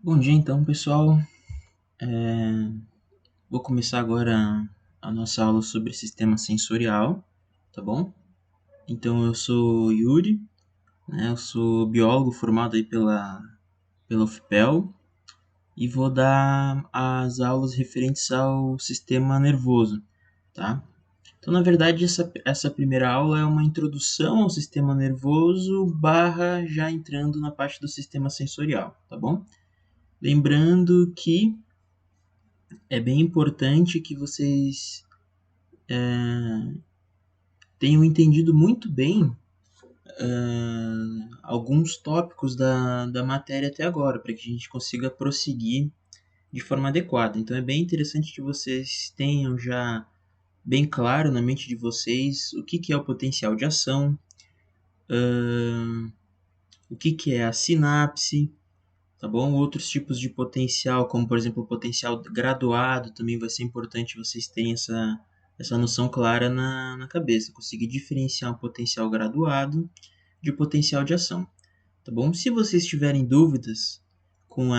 Bom dia então, pessoal. Vou começar agora a nossa aula sobre sistema sensorial, tá bom? Então eu sou Yuri, né? Eu sou biólogo formado aí pela UFPEL e vou dar as aulas referentes ao sistema nervoso, tá? Então, na verdade, essa primeira aula é uma introdução ao sistema nervoso barra já entrando na parte do sistema sensorial, tá bom? Lembrando que é bem importante que vocês tenham entendido muito bem alguns tópicos da matéria até agora, para que a gente consiga prosseguir de forma adequada. Então é bem interessante que vocês tenham já bem claro na mente de vocês o que é o potencial de ação, o que é a sinapse, tá bom? Outros tipos de potencial, como por exemplo o potencial graduado, também vai ser importante vocês terem essa noção clara na cabeça, conseguir diferenciar um potencial graduado de potencial de ação, tá bom? Se vocês tiverem dúvidas com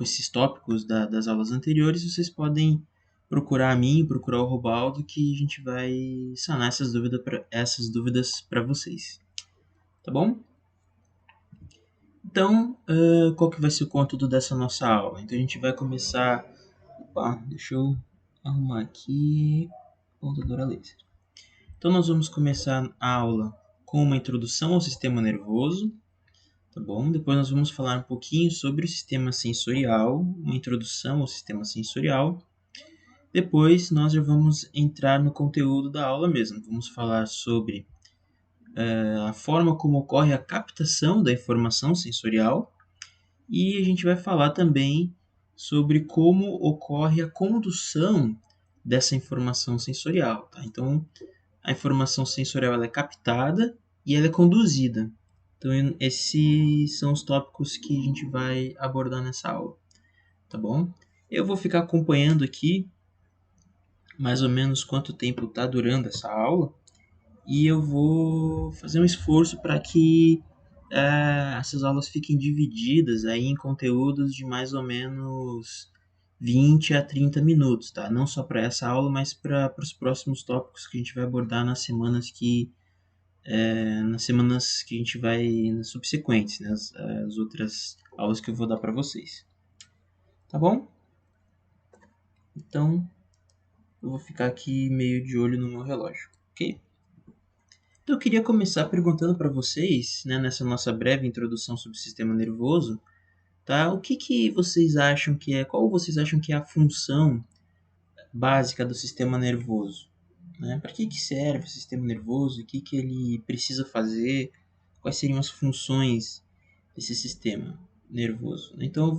esses tópicos das aulas anteriores, vocês podem procurar a mim, procurar o Robaldo, que a gente vai sanar essas dúvidas para vocês, tá bom? Então, qual que vai ser o conteúdo dessa nossa aula? Então, a gente vai começar... Opa, deixa eu arrumar aqui... Pontadora laser. Então, nós vamos começar a aula com uma introdução ao sistema nervoso, tá bom? Depois nós vamos falar um pouquinho sobre o sistema sensorial, uma introdução ao sistema sensorial. Depois nós já vamos entrar no conteúdo da aula mesmo. Vamos falar sobre a forma como ocorre a captação da informação sensorial e a gente vai falar também sobre como ocorre a condução dessa informação sensorial, tá? Então, a informação sensorial ela é captada e ela é conduzida. Então, esses são os tópicos que a gente vai abordar nessa aula, tá bom? Eu vou ficar acompanhando aqui mais ou menos quanto tempo está durando essa aula e eu vou fazer um esforço para que essas aulas fiquem divididas aí em conteúdos de mais ou menos 20 a 30 minutos, tá? Não só para essa aula, mas para os próximos tópicos que a gente vai abordar nas semanas que a gente vai nas subsequentes, né? As outras aulas que eu vou dar para vocês. Tá bom? Então, eu vou ficar aqui meio de olho no meu relógio, ok? Então, eu queria começar perguntando para vocês, né, nessa nossa breve introdução sobre o sistema nervoso, tá? O que vocês acham que é, qual vocês acham que é a função básica do sistema nervoso? Né? Para que serve o sistema nervoso? O que ele precisa fazer? Quais seriam as funções desse sistema nervoso? Então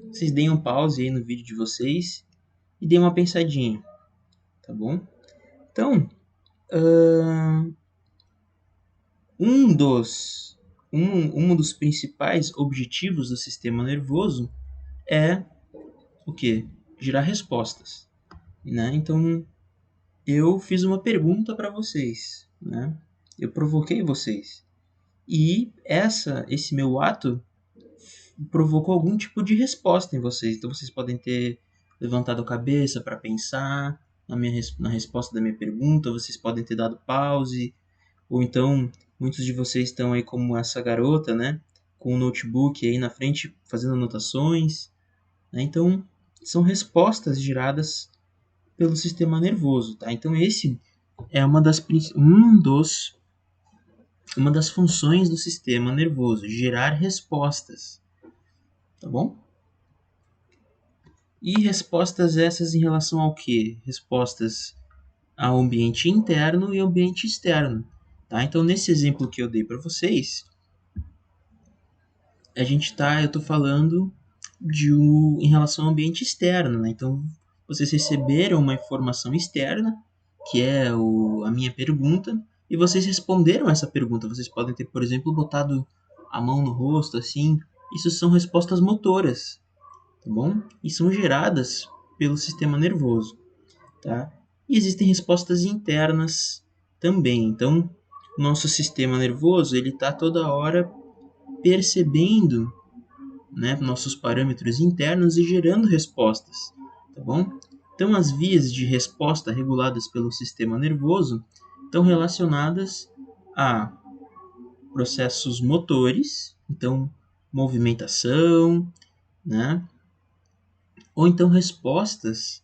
vocês deem um pause aí no vídeo de vocês e deem uma pensadinha, tá bom? Então, um dos, um dos principais objetivos do sistema nervoso é o que? Gerar respostas, né? Então, eu fiz uma pergunta para vocês, né? Eu provoquei vocês. E esse meu ato provocou algum tipo de resposta em vocês. Então vocês podem ter levantado a cabeça para pensar na resposta da minha pergunta, vocês podem ter dado pause, ou então muitos de vocês estão aí como essa garota, né? Com um notebook aí na frente fazendo anotações, né? Então são respostas geradas pelo sistema nervoso, tá? Então esse é uma das funções do sistema nervoso, gerar respostas, tá bom? E respostas essas em relação ao quê? Respostas ao ambiente interno e ao ambiente externo, tá? Então nesse exemplo que eu dei para vocês, eu tô falando em relação ao ambiente externo, né? Então vocês receberam uma informação externa, que é a minha pergunta, e vocês responderam essa pergunta. Vocês podem ter, por exemplo, botado a mão no rosto, assim. Isso são respostas motoras, tá bom? E são geradas pelo sistema nervoso, tá? E existem respostas internas também. Então, nosso sistema nervoso, ele está toda hora percebendo, né, nossos parâmetros internos e gerando respostas, tá bom? Então, as vias de resposta reguladas pelo sistema nervoso estão relacionadas a processos motores, então movimentação, né? Ou então respostas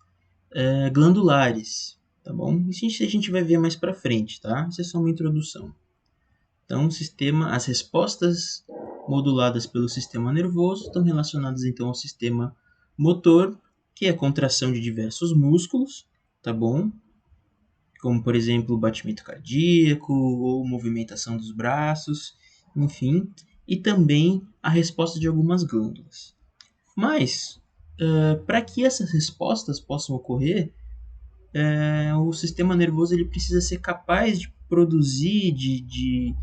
glandulares, tá bom? Isso a gente vai ver mais para frente, tá? Isso é só uma introdução. Então, as respostas moduladas pelo sistema nervoso estão relacionadas então ao sistema motor, que é a contração de diversos músculos, tá bom? Como, por exemplo, o batimento cardíaco ou movimentação dos braços, enfim, e também a resposta de algumas glândulas. Mas, para que essas respostas possam ocorrer, o sistema nervoso ele precisa ser capaz de produzir, de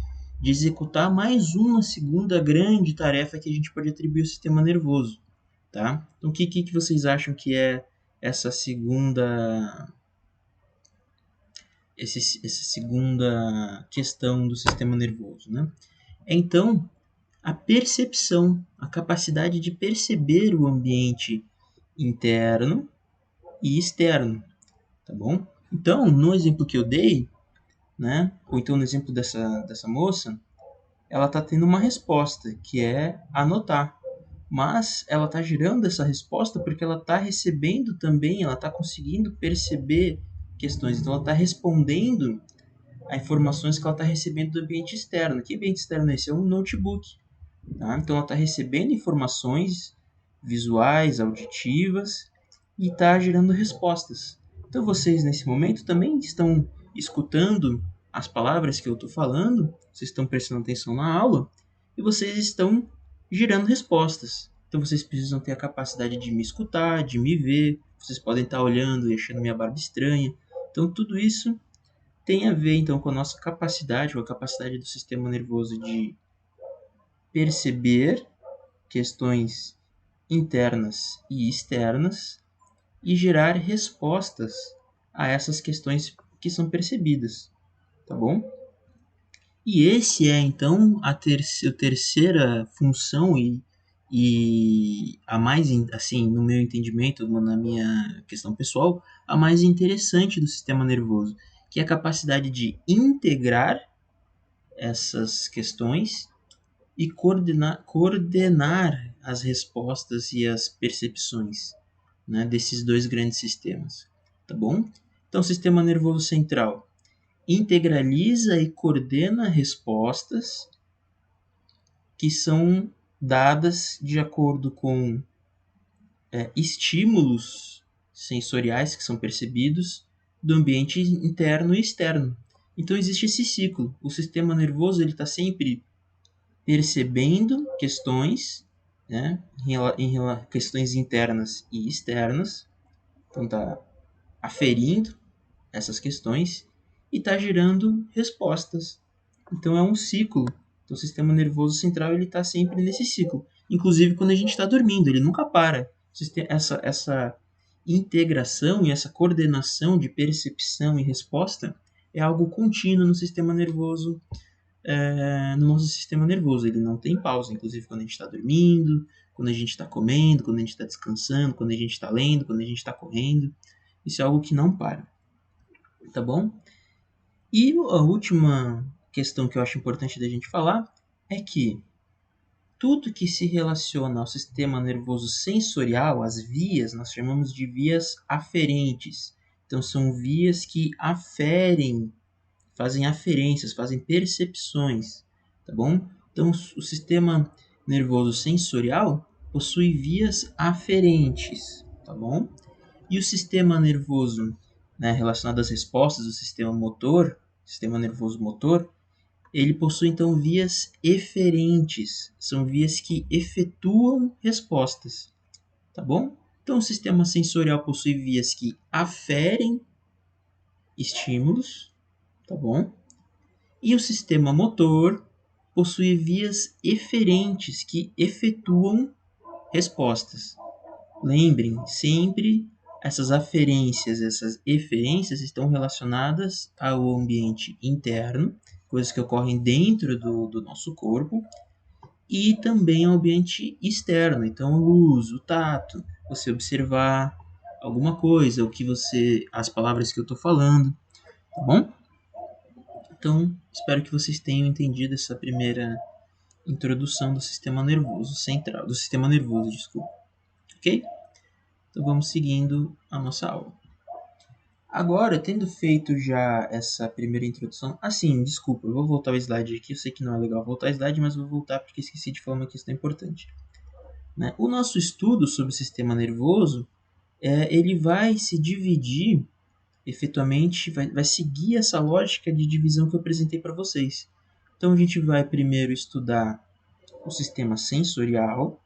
executar mais uma segunda grande tarefa que a gente pode atribuir ao sistema nervoso. Tá? Então, o que vocês acham que é essa segunda essa segunda questão do sistema nervoso, né? Então, a percepção, a capacidade de perceber o ambiente interno e externo, tá bom? Então, no exemplo que eu dei, né, ou então no exemplo dessa moça, ela está tendo uma resposta, que é anotar. Mas ela está gerando essa resposta porque ela está recebendo também, ela está conseguindo perceber questões. Então, ela está respondendo a informações que ela está recebendo do ambiente externo. Que ambiente externo é esse? É um notebook. Tá? Então, ela está recebendo informações visuais, auditivas e está gerando respostas. Então, vocês, nesse momento, também estão escutando as palavras que eu estou falando, vocês estão prestando atenção na aula e vocês estão gerando respostas. Então, vocês precisam ter a capacidade de me escutar, de me ver. Vocês podem estar olhando e achando minha barba estranha. Então, tudo isso tem a ver então com a nossa capacidade, com a capacidade do sistema nervoso de perceber questões internas e externas e gerar respostas a essas questões que são percebidas, tá bom? E esse é então a terceira função e a mais, assim, no meu entendimento, na minha questão pessoal, a mais interessante do sistema nervoso, que é a capacidade de integrar essas questões e coordenar as respostas e as percepções, né, desses dois grandes sistemas, tá bom? Então, o sistema nervoso central integraliza e coordena respostas que são dadas de acordo com estímulos sensoriais que são percebidos do ambiente interno e externo. Então existe esse ciclo. O sistema nervoso ele está sempre percebendo questões, né, questões internas e externas. Então está aferindo essas questões e está gerando respostas. Então é um ciclo. Então, o sistema nervoso central ele está sempre nesse ciclo. Inclusive quando a gente está dormindo, ele nunca para. Essa integração e essa coordenação de percepção e resposta é algo contínuo no sistema nervoso, no nosso sistema nervoso. Ele não tem pausa, inclusive quando a gente está dormindo, quando a gente está comendo, quando a gente está descansando, quando a gente está lendo, quando a gente está correndo. Isso é algo que não para. Tá bom? E a última questão que eu acho importante da gente falar é que tudo que se relaciona ao sistema nervoso sensorial, as vias, nós chamamos de vias aferentes. Então, são vias que aferem, fazem aferências, fazem percepções, tá bom? Então, o sistema nervoso sensorial possui vias aferentes, tá bom? E o sistema nervoso, né, relacionado às respostas do sistema motor, sistema nervoso motor, ele possui então vias eferentes, são vias que efetuam respostas, tá bom? Então o sistema sensorial possui vias que aferem estímulos, tá bom? E o sistema motor possui vias eferentes que efetuam respostas. Lembrem, sempre essas aferências, essas eferências estão relacionadas ao ambiente interno, coisas que ocorrem dentro do nosso corpo, e também ao ambiente externo, então a luz, o tato, você observar alguma coisa, as palavras que eu estou falando, tá bom? Então, espero que vocês tenham entendido essa primeira introdução do sistema nervoso central, do sistema nervoso, desculpa. Ok? Então vamos seguindo a nossa aula. Agora, tendo feito já essa primeira introdução, desculpa, eu vou voltar o slide aqui, eu sei que não é legal voltar o slide, mas eu vou voltar porque esqueci de falar uma questão importante. Né? O nosso estudo sobre o sistema nervoso, ele vai se dividir, efetuamente, vai seguir essa lógica de divisão que eu apresentei para vocês. Então, a gente vai primeiro estudar o sistema sensorial,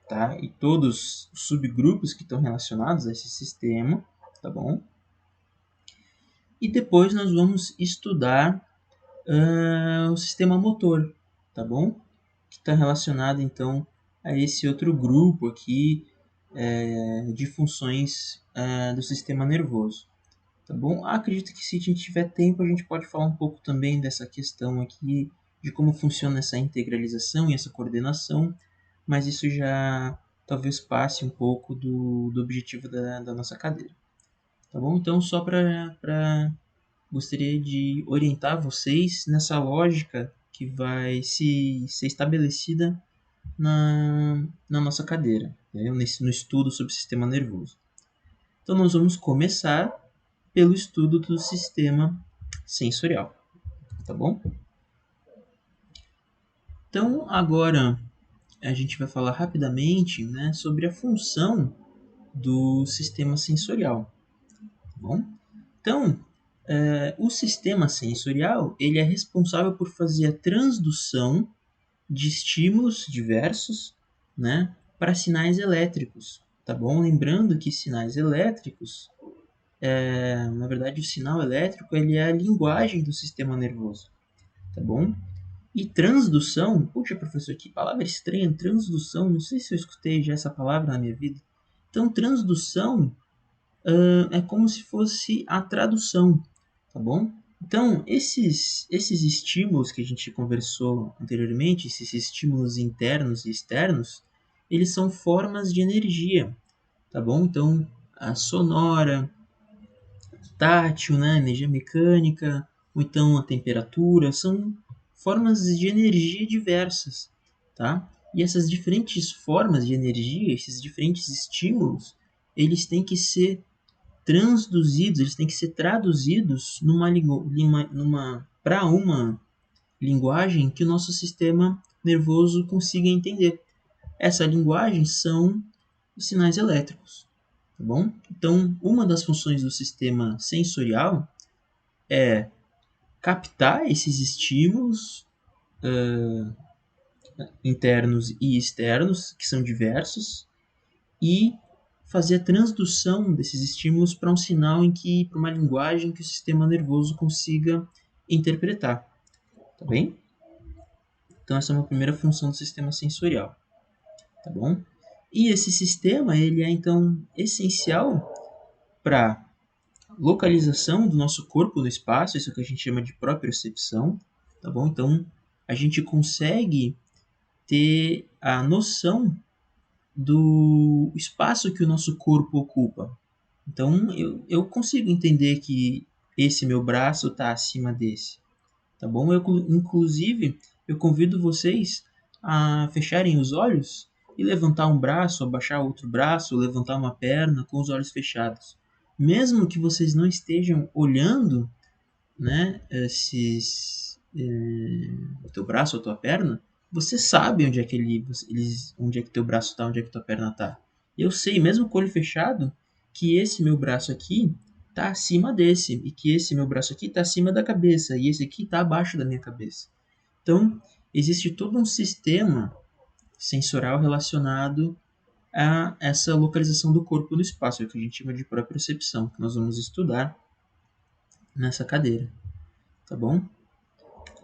tá? E todos os subgrupos que estão relacionados a esse sistema, tá bom? E depois nós vamos estudar o sistema motor, tá bom? Que está relacionado então a esse outro grupo aqui de funções do sistema nervoso, tá bom? Acredito que se a gente tiver tempo a gente pode falar um pouco também dessa questão aqui de como funciona essa integralização e essa coordenação, mas isso já talvez passe um pouco do objetivo da nossa cadeira, tá bom? Então só para gostaria de orientar vocês nessa lógica que vai ser estabelecida na nossa cadeira, né? No estudo sobre o sistema nervoso. Então, nós vamos começar pelo estudo do sistema sensorial, tá bom? Então, agora a gente vai falar rapidamente, né, sobre a função do sistema sensorial, tá bom? Então, o sistema sensorial ele é responsável por fazer a transdução de estímulos diversos, né, para sinais elétricos, tá bom? Lembrando que sinais elétricos, na verdade, o sinal elétrico ele é a linguagem do sistema nervoso, tá bom? E transdução, puxa, professor, que palavra estranha, transdução, não sei se eu escutei já essa palavra na minha vida. Então, transdução é como se fosse a tradução, tá bom? Então, esses estímulos que a gente conversou anteriormente, esses estímulos internos e externos, eles são formas de energia, tá bom? Então, a sonora, tátil, né, energia mecânica, ou então a temperatura, são formas de energia diversas, tá? E essas diferentes formas de energia, esses diferentes estímulos, eles têm que ser transduzidos, eles têm que ser traduzidos para uma linguagem que o nosso sistema nervoso consiga entender. Essa linguagem são os sinais elétricos, tá bom? Então, uma das funções do sistema sensorial é captar esses estímulos internos e externos, que são diversos, e fazer a transdução desses estímulos para um sinal para uma linguagem que o sistema nervoso consiga interpretar, tá bem? Então essa é uma primeira função do sistema sensorial, tá bom? E esse sistema ele é então essencial para localização do nosso corpo no espaço, isso que a gente chama de propriocepção, tá bom? Então a gente consegue ter a noção do espaço que o nosso corpo ocupa. Então, eu consigo entender que esse meu braço está acima desse, tá bom? Inclusive, eu convido vocês a fecharem os olhos e levantar um braço, abaixar outro braço, levantar uma perna com os olhos fechados. Mesmo que vocês não estejam olhando, né, o teu braço ou a tua perna, você sabe onde é que onde é que teu braço está, onde é que tua perna está. Eu sei, mesmo com o olho fechado, que esse meu braço aqui está acima desse e que esse meu braço aqui está acima da cabeça e esse aqui está abaixo da minha cabeça. Então, existe todo um sistema sensorial relacionado a essa localização do corpo no espaço, é o que a gente chama de propriocepção, que nós vamos estudar nessa cadeira, tá bom?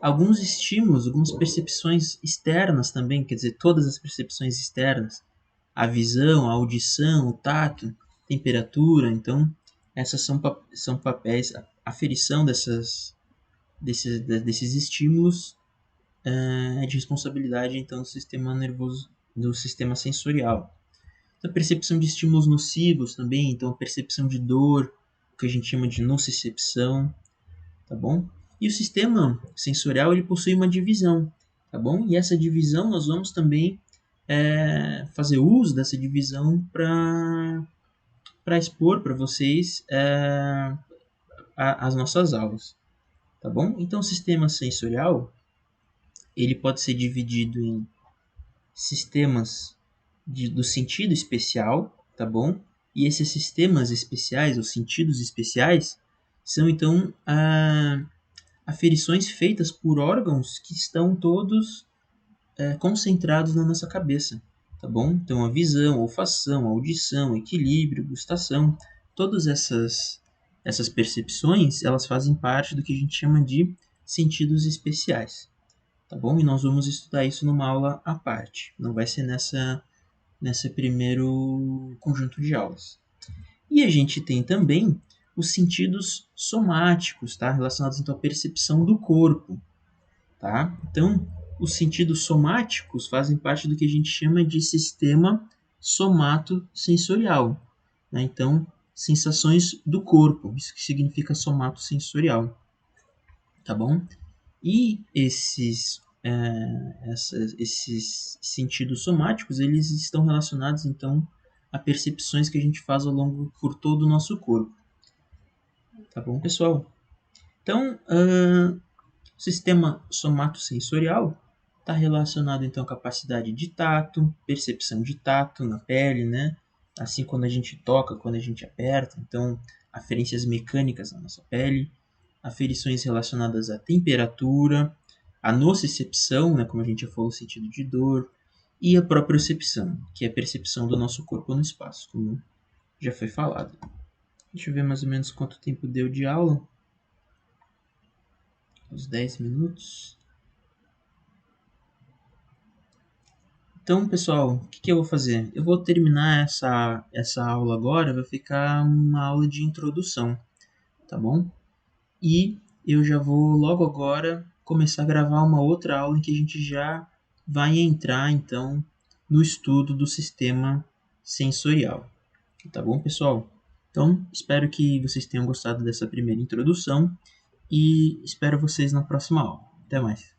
Alguns estímulos, algumas percepções externas também, quer dizer, todas as percepções externas, a visão, a audição, o tato, temperatura, então essas são papéis, a aferição desses estímulos é de responsabilidade então do sistema nervoso, do sistema sensorial. A percepção de estímulos nocivos também, então a percepção de dor, o que a gente chama de nocicepção, tá bom? E o sistema sensorial ele possui uma divisão, tá bom? E essa divisão nós vamos também fazer uso dessa divisão para expor para vocês as nossas aulas, tá bom? Então o sistema sensorial ele pode ser dividido em sistemas do sentido especial, tá bom? E esses sistemas especiais, os sentidos especiais, são então aferições feitas por órgãos que estão todos concentrados na nossa cabeça, tá bom? Então a visão, a olfação, a audição, equilíbrio, gustação, todas essas percepções, elas fazem parte do que a gente chama de sentidos especiais, tá bom? E nós vamos estudar isso numa aula à parte, não vai ser nesse primeiro conjunto de aulas. E a gente tem também os sentidos somáticos, tá? Relacionados então à percepção do corpo, tá? Então, os sentidos somáticos fazem parte do que a gente chama de sistema somatosensorial, né? Então, sensações do corpo, isso que significa somatosensorial, tá bom? E esses sentidos somáticos, eles estão relacionados, então, a percepções que a gente faz ao longo por todo o nosso corpo. Tá bom, pessoal? Então, o sistema somatosensorial está relacionado, então, à capacidade de tato, percepção de tato na pele, né? Assim, quando a gente toca, quando a gente aperta. Então, aferências mecânicas na nossa pele, aferições relacionadas à temperatura, a nocicepção, né, como a gente já falou, o sentido de dor, e a propriocepção, que é a percepção do nosso corpo no espaço, como já foi falado. Deixa eu ver mais ou menos quanto tempo deu de aula. Uns 10 minutos. Então, pessoal, o que eu vou fazer? Eu vou terminar essa aula agora, vai ficar uma aula de introdução, tá bom? E eu já vou logo agora começar a gravar uma outra aula em que a gente já vai entrar, então, no estudo do sistema sensorial. Tá bom, pessoal? Então, espero que vocês tenham gostado dessa primeira introdução e espero vocês na próxima aula. Até mais.